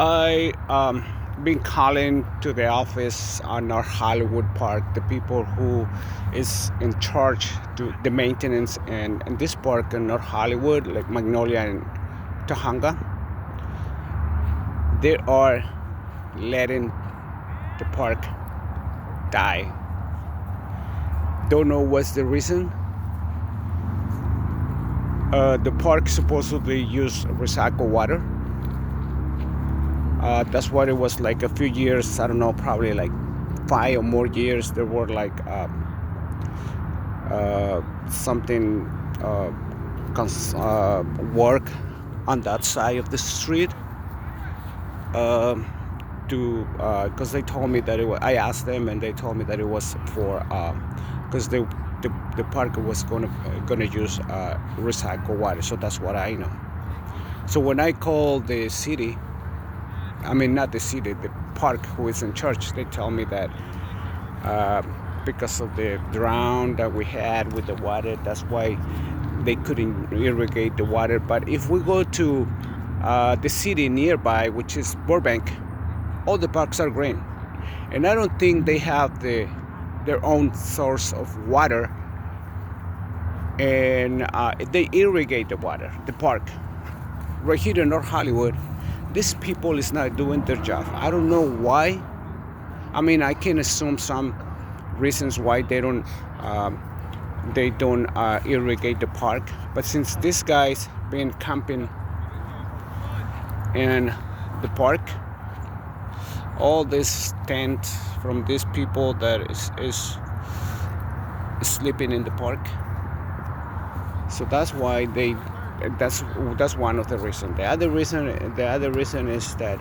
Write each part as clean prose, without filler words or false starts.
I been calling to the office on North Hollywood Park, the people who is in charge to the maintenance and this park in North Hollywood, like Magnolia and Tujunga. They are letting the park die. Don't know what's the reason. The park supposedly use recycled water. That's what it was like a few years. I don't know, probably like 5 or more years. There were like something work on that side of the street. To Because they told me that it was, I asked them and they told me that it was for because the park was gonna use recycled water. So that's what I know. So when I called the city, I mean, not the city, the park who is in charge, they tell me that uh, because of the drought that we had with the water, that's why they couldn't irrigate the water. But if we go to the city nearby, which is Burbank, all the parks are green. And I don't think they have their own source of water, and they irrigate the water, the park. Right here in North Hollywood, these people is not doing their job. I don't know why. I mean, I can assume some reasons why they don't irrigate the park. But since these guys been camping in the park, all this tent from these people that is sleeping in the park. So that's why that's one of the reasons. The other reason is that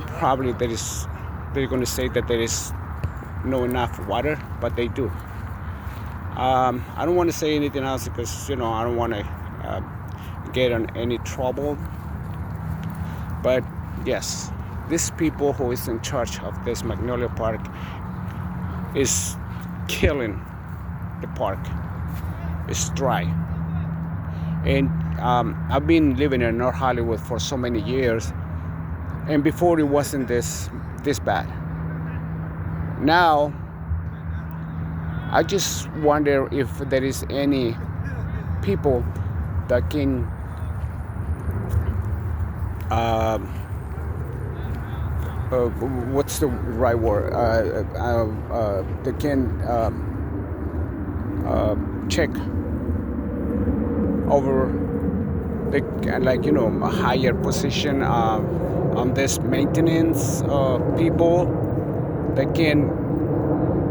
probably they're going to say that there is no enough water, but they do. I don't want to say anything else because I don't want to get in any trouble. But yes, these people who is in charge of this Magnolia Park is killing the park. It's dry. And I've been living in North Hollywood for so many years, and before it wasn't this bad. Now I just wonder if there is any people that can what's the right word? They can check over the a higher position on this maintenance people that can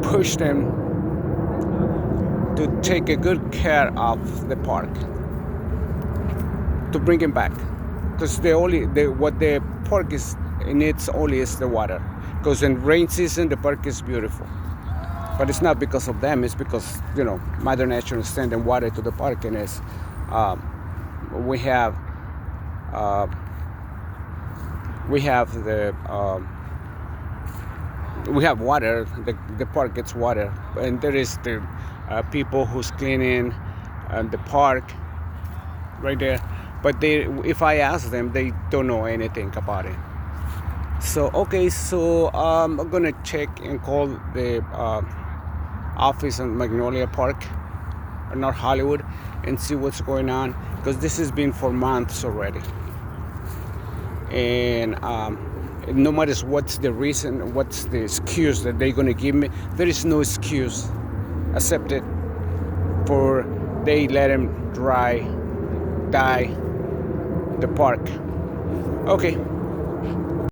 push them to take a good care of the park, to bring it back, because what the park is needs only is the water. Because in rain season the park is beautiful, but it's not because of them. It's because Mother Nature is sending water to the park, and it's we have water. The park gets water, and there is the people who's cleaning the park right there. But if I ask them, they don't know anything about it. So okay, so I'm gonna check and call the office in Magnolia Park, North Hollywood, and see what's going on, because this has been for months already. And no matter what's the reason, what's the excuse that they're gonna give me, there is no excuse accepted for they let him die the park. Okay.